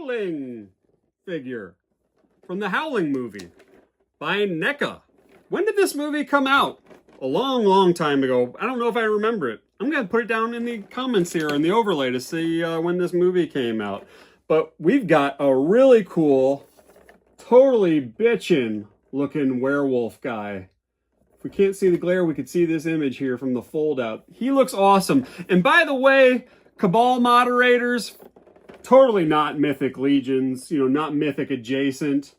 Howling figure from the Howling movie by NECA. When did this movie come out? A long time ago. I don't know if I remember it. I'm going to put it down in the comments here in the overlay to see when this movie came out. But we've got a really cool, totally bitchin' looking werewolf guy. If we can't see the glare, we could see this image here from the fold out. He looks awesome. And by the way, Cabal moderators, totally not Mythic Legions, you know, not Mythic adjacent.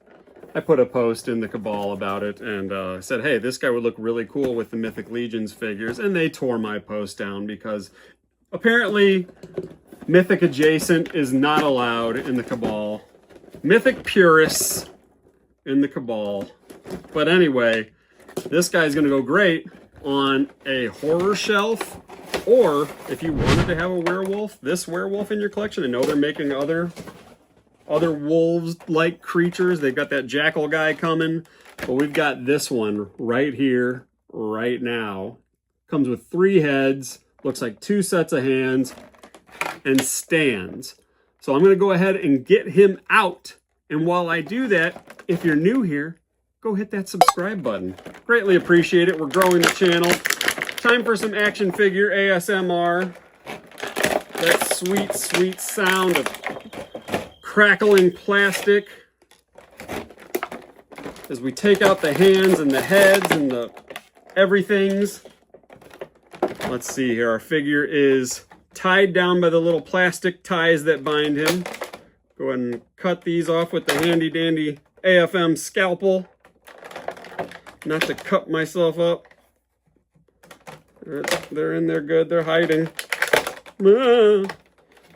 I put a post in the Cabal about it and said, hey, this guy would look really cool with the Mythic Legions figures. And they tore my post down because apparently Mythic adjacent is not allowed in the Cabal. Mythic purists in the Cabal. But anyway, this guy's going to go great on a horror shelf. Or if you wanted to have a werewolf, this werewolf in your collection, I know they're making other wolves-like creatures. They've got that jackal guy coming, but we've got this one right here, right now. Comes with 3 heads, looks like 2 sets of hands, and stands. So I'm going to go ahead and get him out. And while I do that, if you're new here, go hit that subscribe button. Greatly appreciate it. We're growing the channel. Time for some action figure ASMR. That sweet, sweet sound of crackling plastic as we take out the hands and the heads and the everythings. Let's see here. Our figure is tied down by the little plastic ties that bind him. Go ahead and cut these off with the handy dandy AFM scalpel. Not to cut myself up. They're in there good. They're hiding. You're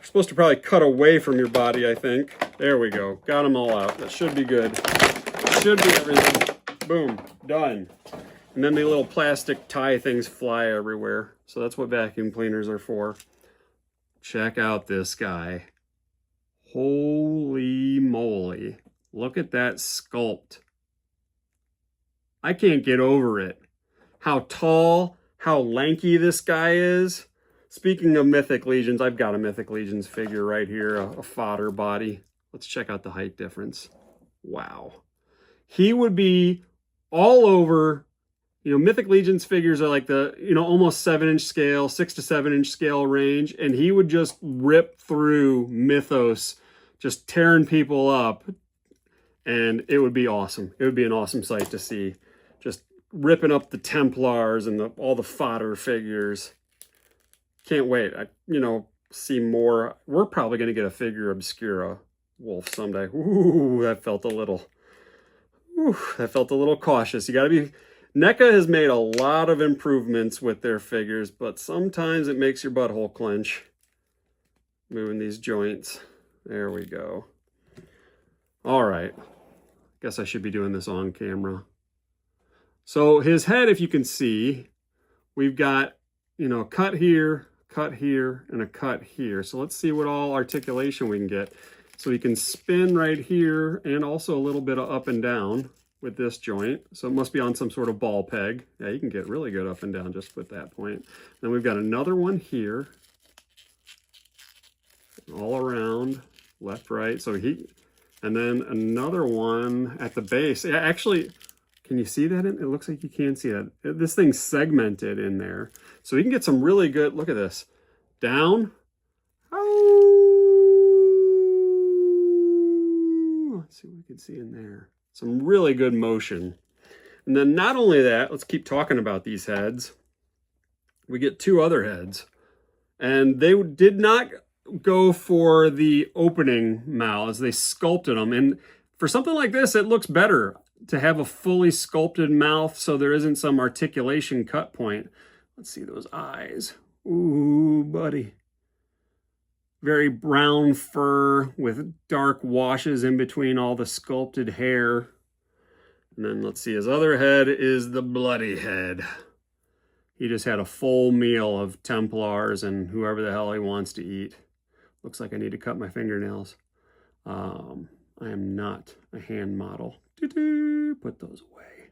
supposed to probably cut away from your body, I think. There we go. Got them all out. That should be good. Should be everything. Boom. Done. And then the little plastic tie things fly everywhere. So that's what vacuum cleaners are for. Check out this guy. Holy moly. Look at that sculpt. I can't get over it. How tall, how lanky this guy is. Speaking of Mythic Legions, I've got a Mythic Legions figure right here, a fodder body. Let's check out the height difference. Wow. He would be all over, you know, Mythic Legions figures are like the, you know, almost 7-inch scale, 6 to 7-inch scale range, and he would just rip through Mythos, just tearing people up, and it would be awesome. It would be an awesome sight to see. Just ripping up the Templars and all the fodder figures. Can't wait. See more. We're probably going to get a figure Obscura wolf someday. Ooh, that felt a little cautious. You got to be... NECA has made a lot of improvements with their figures, but sometimes it makes your butthole clench. Moving these joints. There we go. All right. Guess I should be doing this on camera. So his head, if you can see, we've got, you know, cut here, and a cut here. So let's see what all articulation we can get. So you can spin right here and also a little bit of up and down with this joint. So it must be on some sort of ball peg. Yeah, you can get really good up and down just with that point. Then we've got another one here. All around, left, right. So and then another one at the base. Yeah, actually, can you see that? It looks like you can see that. This thing's segmented in there. So you can get some really good, look at this. Down. Oh. Let's see what we can see in there. Some really good motion. And then not only that, let's keep talking about these heads. We get 2 other heads. And they did not go for the opening mouths. They sculpted them. And for something like this, it looks better to have a fully sculpted mouth so there isn't some articulation cut point. Let's see those eyes. Ooh, buddy. Very brown fur with dark washes in between all the sculpted hair. And then let's see, his other head is the bloody head. He just had a full meal of Templars and whoever the hell he wants to eat. Looks like I need to cut my fingernails. I am not a hand model. Put those away.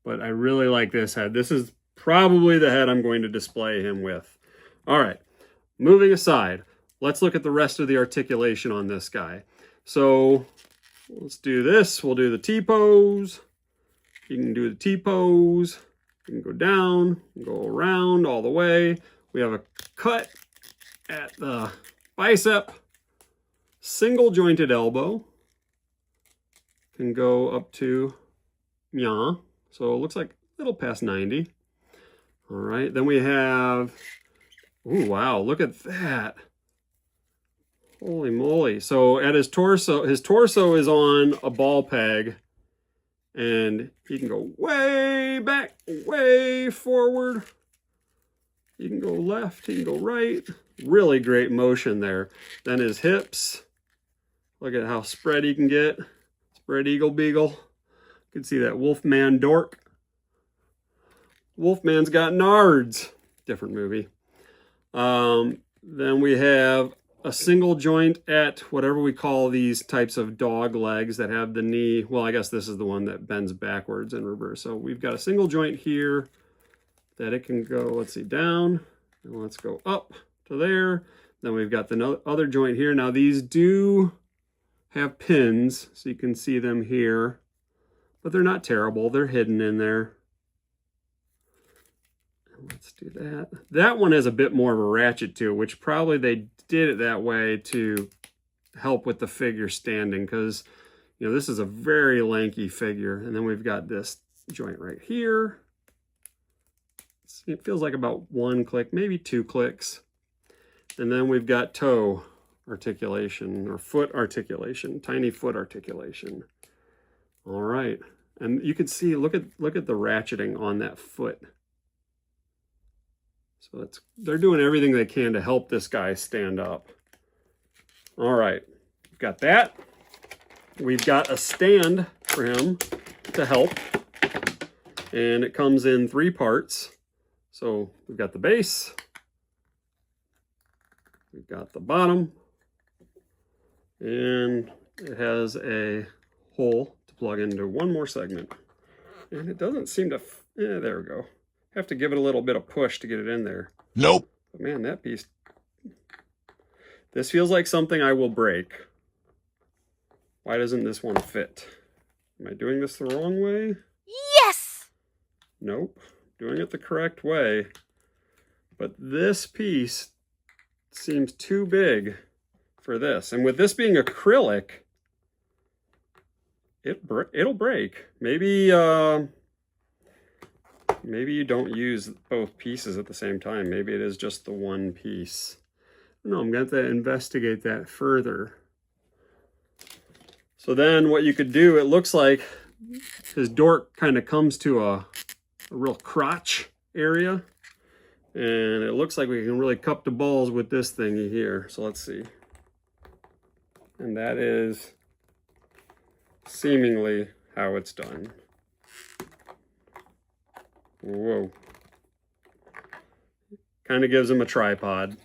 But I really like this head. This is probably the head I'm going to display him with. All right, moving aside. let's look at the rest of the articulation on this guy. So let's do this. We'll do the T-pose. You can do the T-pose. You can go down, go around all the way. We have a cut at the bicep. Single jointed elbow. Can go up to yeah. So it looks like a little past 90. All right, then we have, oh wow, look at that. Holy moly. So at his torso is on a ball peg, and he can go way back, way forward. He can go left, he can go right. Really great motion there. Then his hips, look at how spread he can get. Spread eagle beagle. You can see that Wolfman dork. Wolfman's got nards. Different movie. Then we have a single joint at whatever we call these types of dog legs that have the knee. Well, I guess this is the one that bends backwards and reverse. So we've got a single joint here that it can go, let's see, down. And let's go up to there. Then we've got the other joint here. Now these do have pins, so you can see them here. But they're not terrible. They're hidden in there. Let's do that. That one has a bit more of a ratchet to it, which probably they did it that way to help with the figure standing, because, you know, this is a very lanky figure. And then we've got this joint right here. It feels like about 1 click, maybe 2 clicks. And then we've got toe articulation or foot articulation, tiny foot articulation. All right. And you can see, look at the ratcheting on that foot. So they're doing everything they can to help this guy stand up. All right, we've got that. We've got a stand for him to help. And it comes in 3 parts. So we've got the base. We've got the bottom. And it has a hole to plug into one more segment. And it doesn't seem to, yeah, there we go. Have to give it a little bit of push to get it in there. Nope. But man, that piece, this feels like something I will break. Why doesn't this one fit? Am I doing this the wrong way? Yes! Nope, doing it the correct way. But this piece seems too big for this. And with this being acrylic, it'll break. Maybe you don't use both pieces at the same time. Maybe it is just the one piece. No, I'm going to have to investigate that further. So then what you could do, it looks like his dork kind of comes to a real crotch area. And it looks like we can really cup the balls with this thingy here. So let's see. And that is seemingly how it's done. Whoa. Kind of gives him a tripod.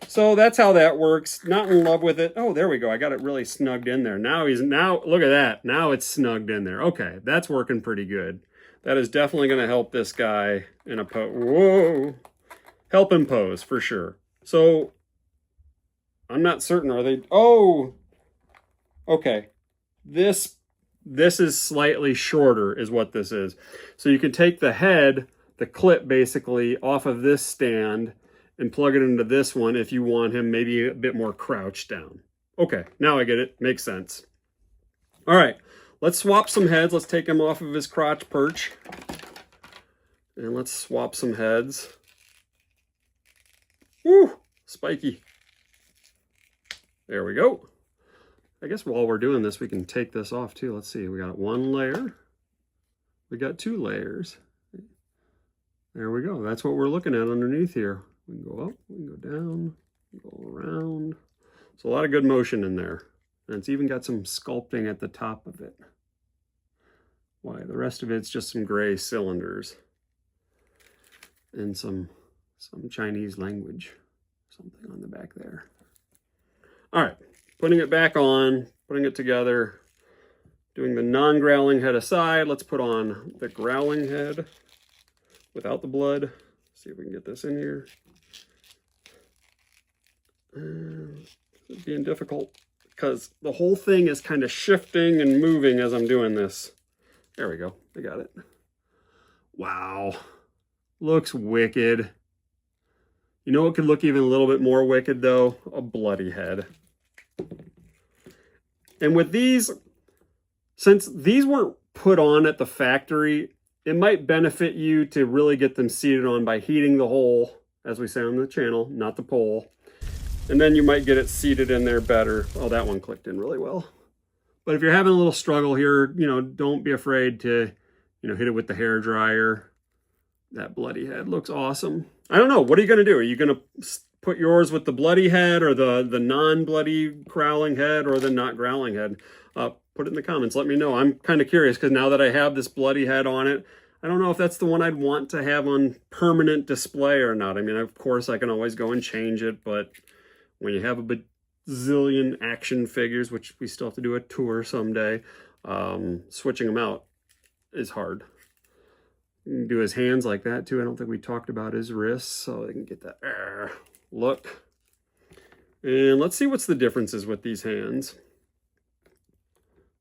So that's how that works. Not in love with it. Oh, there we go. I got it really snugged in there. Now look at that. Now it's snugged in there. Okay, that's working pretty good. That is definitely going to help this guy in a pose. Whoa. Help him pose for sure. So I'm not certain. Are they? Oh, okay. This is slightly shorter is what this is. So you can take the head, the clip basically, off of this stand and plug it into this one if you want him maybe a bit more crouched down. Okay, now I get it. Makes sense. All right, let's swap some heads. Let's take him off of his crotch perch. And let's swap some heads. Woo, spiky. There we go. I guess while we're doing this, we can take this off too. Let's see, we got 1 layer. We got 2 layers. There we go. That's what we're looking at underneath here. We can go up, we can go down, go around. So a lot of good motion in there. And it's even got some sculpting at the top of it. Why, the rest of it's just some gray cylinders. And some Chinese language. Something on the back there. All right. Putting it back on, putting it together, doing the non-growling head aside. Let's put on the growling head without the blood. See if we can get this in here. It's being difficult because the whole thing is kind of shifting and moving as I'm doing this. There we go. I got it. Wow. Looks wicked. You know what could look even a little bit more wicked though? A bloody head. And with these, since these weren't put on at the factory, it might benefit you to really get them seated on by heating the hole, as we say on the channel, not the pole. And then you might get it seated in there better. Oh, that one clicked in really well. But if you're having a little struggle here, you know, don't be afraid to, you know, hit it with the hair dryer. That bloody head looks awesome. I don't know. What are you going to do? Are you going to put yours with the bloody head or the non-bloody growling head or the not growling head? Put it in the comments. Let me know. I'm kind of curious because now that I have this bloody head on it, I don't know if that's the one I'd want to have on permanent display or not. I mean, of course, I can always go and change it, but when you have a bazillion action figures, which we still have to do a tour someday, switching them out is hard. You can do his hands like that too. I don't think we talked about his wrists, so I can get that look. And let's see what's the differences with these hands.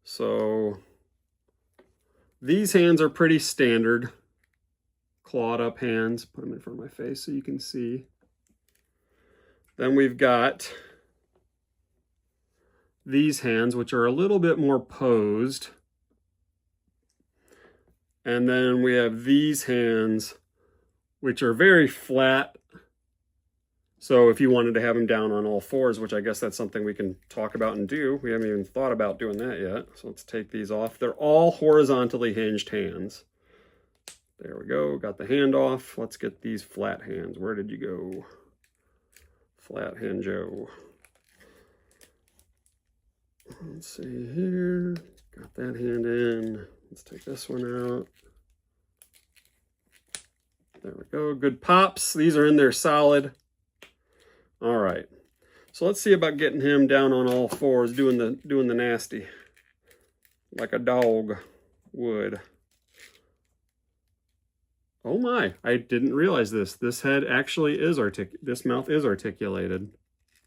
So these hands are pretty standard, clawed up hands. Put them in front of my face so you can see. Then we've got these hands, which are a little bit more posed. And then we have these hands, which are very flat. So if you wanted to have them down on all fours, which I guess that's something we can talk about and do. We haven't even thought about doing that yet. So let's take these off. They're all horizontally hinged hands. There we go. Got the hand off. Let's get these flat hands. Where did you go? Flat hand Joe. Let's see here. Got that hand in. Let's take this one out. There we go. Good pops. These are in there solid. All right. So let's see about getting him down on all fours, doing the nasty, like a dog would. Oh my! I didn't realize this. This head actually is this mouth is articulated.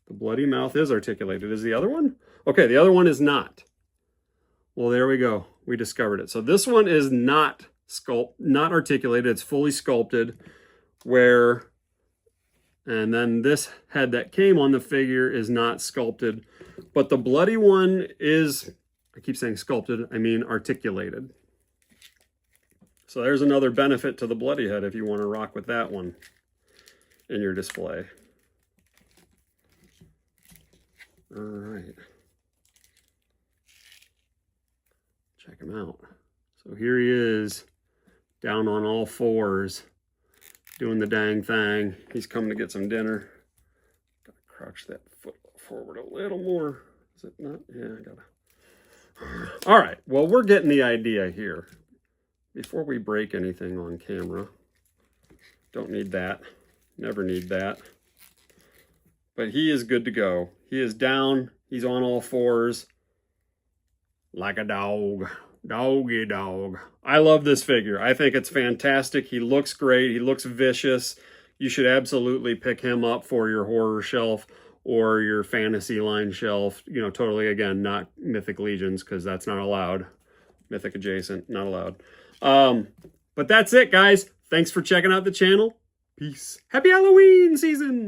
The bloody mouth is articulated. Is the other one? Okay, the other one is not. Well, there we go. We discovered it. So this one is not articulated. It's fully sculpted. And then this head that came on the figure is not sculpted. But the bloody one is, I keep saying sculpted, I mean articulated. So there's another benefit to the bloody head if you want to rock with that one in your display. All right. Check him out. So here he is, down on all fours, doing the dang thing. He's coming to get some dinner. Gotta crouch that foot forward a little more. Is it not? Yeah, I gotta. All right, well, we're getting the idea here. Before we break anything on camera, don't need that, never need that. But he is good to go. He is down, he's on all fours, like a dog. Doggy dog. I love this figure. I think it's fantastic. He looks great. He looks vicious. You should absolutely pick him up for your horror shelf or your fantasy line shelf. You know, totally, again, not Mythic Legions because that's not allowed. Mythic adjacent, not allowed. But that's it, guys. Thanks for checking out the channel. Peace. Happy Halloween season.